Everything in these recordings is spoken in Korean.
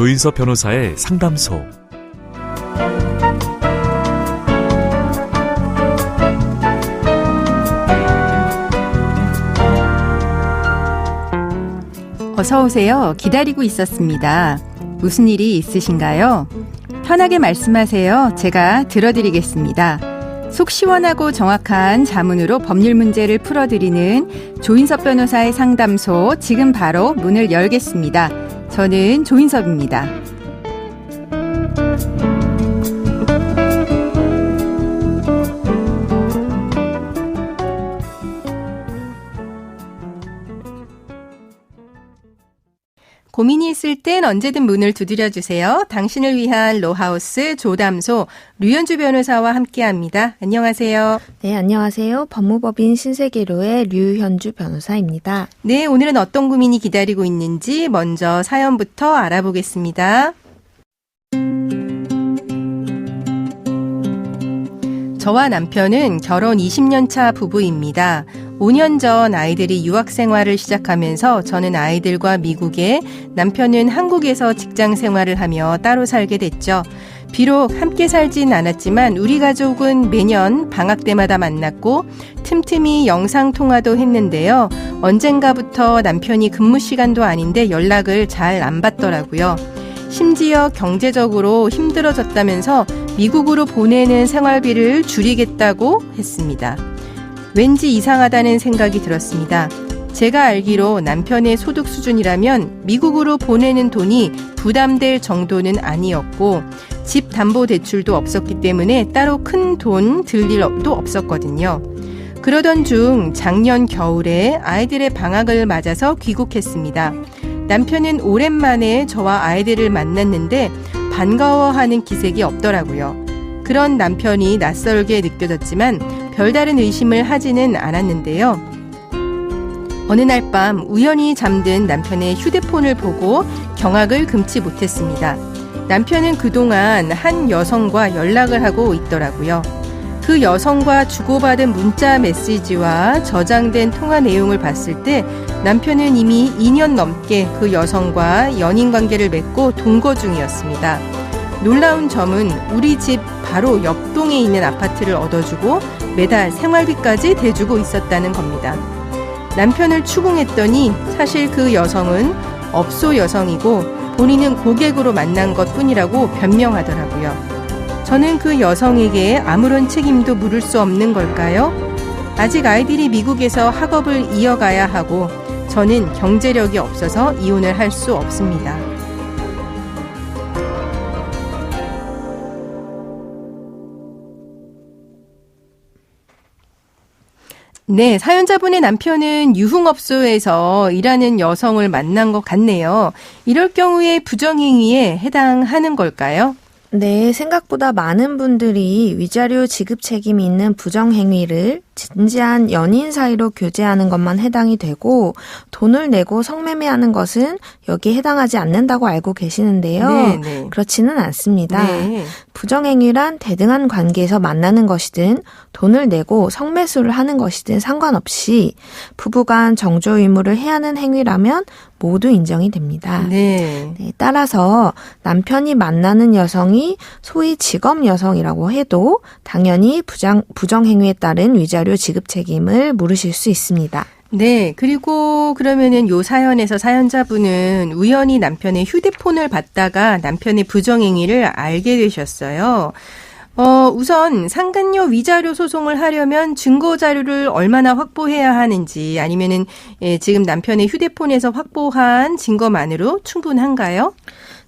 조인섭 변호사의 상담소. 어서 오세요. 기다리고 있었습니다. 무슨 일이 있으신가요? 편하게 말씀하세요. 제가 들어드리겠습니다. 속 시원하고 정확한 자문으로 법률 문제를 풀어드리는 조인섭 변호사의 상담소, 지금 바로 문을 열겠습니다. 저는 조인섭입니다. 고민이 있을 땐 언제든 문을 두드려주세요. 당신을 위한 로하우스 조담소 류현주 변호사와 함께합니다. 안녕하세요. 네, 안녕하세요. 법무법인 신세계로의 류현주 변호사입니다. 네, 오늘은 어떤 고민이 기다리고 있는지 먼저 사연부터 알아보겠습니다. 저와 남편은 결혼 20년 차 부부입니다. 5년 전 아이들이 유학 생활을 시작하면서 저는 아이들과 미국에, 남편은 한국에서 직장 생활을 하며 따로 살게 됐죠. 비록 함께 살진 않았지만 우리 가족은 매년 방학 때마다 만났고 틈틈이 영상통화도 했는데요. 언젠가부터 남편이 근무 시간도 아닌데 연락을 잘 안 받더라고요. 심지어 경제적으로 힘들어졌다면서 미국으로 보내는 생활비를 줄이겠다고 했습니다. 왠지 이상하다는 생각이 들었습니다. 제가 알기로 남편의 소득 수준이라면 미국으로 보내는 돈이 부담될 정도는 아니었고 집 담보 대출도 없었기 때문에 따로 큰 돈 들 일도 없었거든요. 그러던 중 작년 겨울에 아이들의 방학을 맞아서 귀국했습니다. 남편은 오랜만에 저와 아이들을 만났는데 반가워하는 기색이 없더라고요. 그런 남편이 낯설게 느껴졌지만 별다른 의심을 하지는 않았는데요. 어느 날 밤 우연히 잠든 남편의 휴대폰을 보고 경악을 금치 못했습니다. 남편은 그동안 한 여성과 연락을 하고 있더라고요. 그 여성과 주고받은 문자 메시지와 저장된 통화 내용을 봤을 때 남편은 이미 2년 넘게 그 여성과 연인 관계를 맺고 동거 중이었습니다. 놀라운 점은 우리 집 바로 옆동에 있는 아파트를 얻어주고 매달 생활비까지 대주고 있었다는 겁니다. 남편을 추궁했더니 사실 그 여성은 업소 여성이고 본인은 고객으로 만난 것뿐이라고 변명하더라고요. 저는 그 여성에게 아무런 책임도 물을 수 없는 걸까요? 아직 아이들이 미국에서 학업을 이어가야 하고 저는 경제력이 없어서 이혼을 할 수 없습니다. 네, 사연자분의 남편은 유흥업소에서 일하는 여성을 만난 것 같네요. 이럴 경우에 부정행위에 해당하는 걸까요? 네, 생각보다 많은 분들이 위자료 지급 책임이 있는 부정행위를 진지한 연인 사이로 교제하는 것만 해당이 되고 돈을 내고 성매매하는 것은 여기에 해당하지 않는다고 알고 계시는데요. 네네. 그렇지는 않습니다. 네. 부정행위란 대등한 관계에서 만나는 것이든 돈을 내고 성매수를 하는 것이든 상관없이 부부간 정조 의무를 해야 하는 행위라면 모두 인정이 됩니다. 네. 네, 따라서 남편이 만나는 여성이 소위 직업 여성이라고 해도 당연히 부정행위에 따른 위자료 지급 책임을 물으실 수 있습니다. 네, 그리고 그러면은 요 사연에서 사연자분은 우연히 남편의 휴대폰을 받다가 남편의 부정행위를 알게 되셨어요. 우선 상간녀 위자료 소송을 하려면 증거 자료를 얼마나 확보해야 하는지 아니면은 지금 남편의 휴대폰에서 확보한 증거만으로 충분한가요?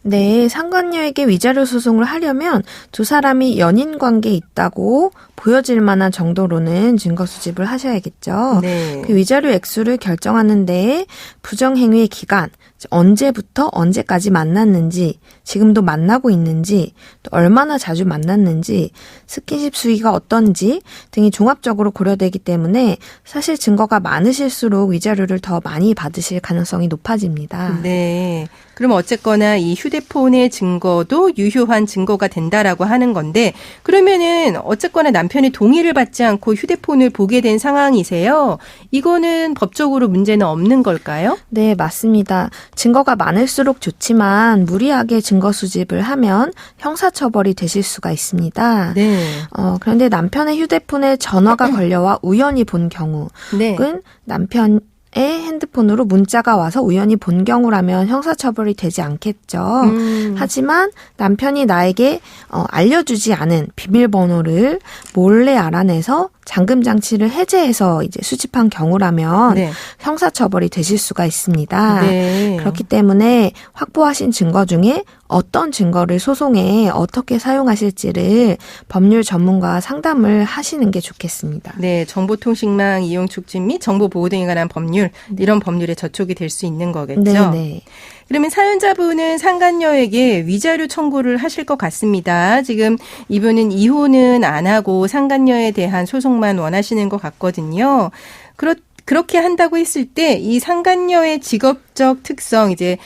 네, 상간녀에게 위자료 소송을 하려면 두 사람이 연인 관계에 있다고 보여질 만한 정도로는 증거 수집을 하셔야겠죠. 네. 그 위자료 액수를 결정하는 데에 부정행위의 기간, 언제부터 언제까지 만났는지, 지금도 만나고 있는지, 또 얼마나 자주 만났는지, 스킨십 수위가 어떤지 등이 종합적으로 고려되기 때문에 사실 증거가 많으실수록 위자료를 더 많이 받으실 가능성이 높아집니다. 네. 그럼 어쨌거나 이 휴대폰의 증거도 유효한 증거가 된다라고 하는 건데, 그러면은 어쨌거나 남편의 동의를 받지 않고 휴대폰을 보게 된 상황이세요. 이거는 법적으로 문제는 없는 걸까요? 네, 맞습니다. 증거가 많을수록 좋지만 무리하게 증거 수집을 하면 형사처벌이 되실 수가 있습니다. 네. 그런데 남편의 휴대폰에 전화가 걸려와 우연히 본 경우, 네. 혹은 남편의 핸드폰으로 문자가 와서 우연히 본 경우라면 형사처벌이 되지 않겠죠. 하지만 남편이 나에게 알려주지 않은 비밀번호를 몰래 알아내서 잠금 장치를 해제해서 이제 수집한 경우라면 네. 형사처벌이 되실 수가 있습니다. 네. 그렇기 때문에 확보하신 증거 중에 어떤 증거를 소송에 어떻게 사용하실지를 법률 전문가와 상담을 하시는 게 좋겠습니다. 네, 정보통신망 이용 촉진 및 정보보호 등에 관한 법률, 이런 법률에 저촉이 될 수 있는 거겠죠. 네. 그러면 사연자분은 상간녀에게 위자료 청구를 하실 것 같습니다. 지금 이분은 이혼은 안 하고 상간녀에 대한 소송만 원하시는 것 같거든요. 그렇게 한다고 했을 때 이 상간녀의 직업적 특성, 이제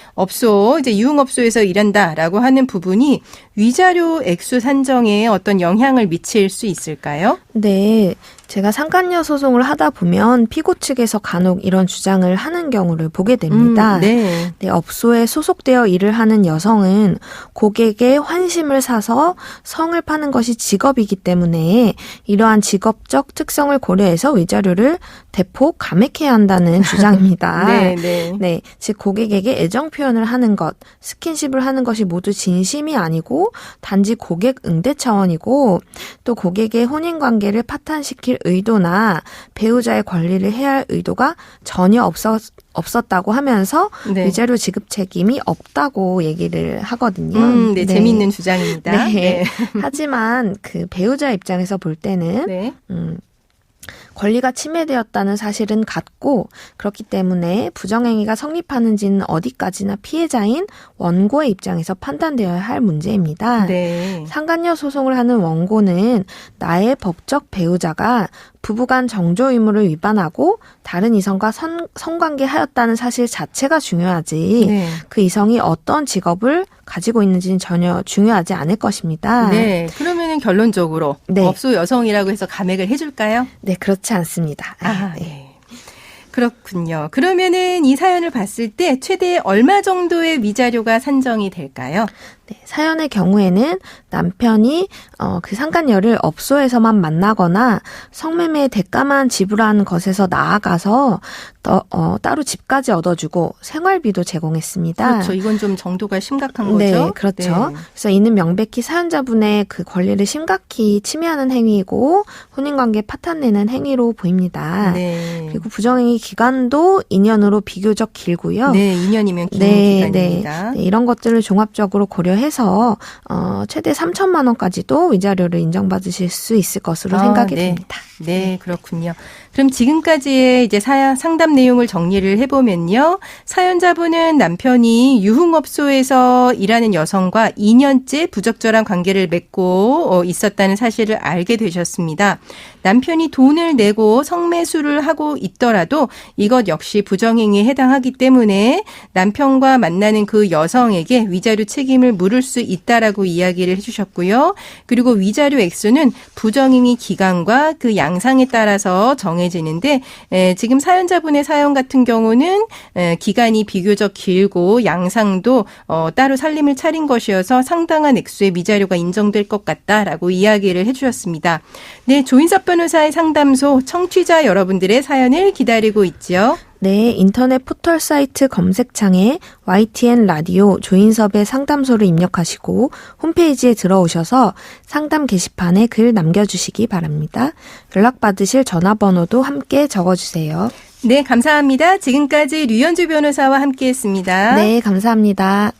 유흥업소에서 일한다라고 하는 부분이 위자료 액수 산정에 어떤 영향을 미칠 수 있을까요? 네. 제가 상간녀 소송을 하다 보면 피고 측에서 간혹 이런 주장을 하는 경우를 보게 됩니다. 네. 네, 업소에 소속되어 일을 하는 여성은 고객의 환심을 사서 성을 파는 것이 직업이기 때문에 이러한 직업적 특성을 고려해서 위자료를 대폭 감액해야 한다는 주장입니다. 네. 네, 즉 고객에게 애정 표현을 하는 것, 스킨십을 하는 것이 모두 진심이 아니고 단지 고객 응대 차원이고 또 고객의 혼인관계를 파탄시킬 의도나 배우자의 권리를 해할 의도가 전혀 없었다고 하면서 네. 위자료 지급 책임이 없다고 얘기를 하거든요. 네, 재미있는 주장입니다. 네. 하지만 그 배우자 입장에서 볼 때는 네. 권리가 침해되었다는 사실은 같고 그렇기 때문에 부정행위가 성립하는지는 어디까지나 피해자인 원고의 입장에서 판단되어야 할 문제입니다. 네. 상간녀 소송을 하는 원고는 나의 법적 배우자가 부부간 정조 의무를 위반하고 다른 이성과 성관계하였다는 사실 자체가 중요하지 네. 그 이성이 어떤 직업을 가지고 있는지는 전혀 중요하지 않을 것입니다. 네. 그러면은 결론적으로 네. 업소 여성이라고 해서 감액을 해줄까요? 네, 그렇지 않습니다. 네. 그렇군요. 그러면은 이 사연을 봤을 때 최대 얼마 정도의 위자료가 산정이 될까요? 네, 사연의 경우에는 남편이 그 상간녀를 업소에서만 만나거나 성매매의 대가만 지불한 것에서 나아가서 따로 집까지 얻어주고 생활비도 제공했습니다. 그렇죠. 이건 좀 정도가 심각한 네, 거죠. 그렇죠. 네. 그래서 이는 명백히 사연자분의 그 권리를 심각히 침해하는 행위이고 혼인관계 파탄내는 행위로 보입니다. 네. 그리고 부정행위 기간도 2년으로 비교적 길고요. 네, 2년이면 긴 기간입니다. 네, 이런 것들을 종합적으로 고려해서 최대 3천만 원까지도 위자료를 인정받으실 수 있을 것으로 생각이 네. 됩니다. 네, 그렇군요. 그럼 지금까지의 이제 상담 내용을 정리를 해보면요. 사연자분은 남편이 유흥업소에서 일하는 여성과 2년째 부적절한 관계를 맺고 있었다는 사실을 알게 되셨습니다. 남편이 돈을 내고 성매수를 하고 있더라도 이것 역시 부정행위에 해당하기 때문에 남편과 만나는 그 여성에게 위자료 책임을 물을 수 있다라고 이야기를 해주셨고요. 그리고 위자료 액수는 부정행위 기간과 그 양상에 따라서 정해지는데 지금 사연자분의 사연 같은 경우는 기간이 비교적 길고 양상도 따로 살림을 차린 것이어서 상당한 액수의 위자료가 인정될 것 같다라고 이야기를 해주셨습니다. 네, 조인섭 변호사의 상담소 청취자 여러분들의 사연을 기다리고 있죠. 네, 인터넷 포털 사이트 검색창에 YTN 라디오 조인섭의 상담소를 입력하시고 홈페이지에 들어오셔서 상담 게시판에 글 남겨주시기 바랍니다. 연락받으실 전화번호도 함께 적어주세요. 네, 감사합니다. 지금까지 류현주 변호사와 함께했습니다. 네, 감사합니다.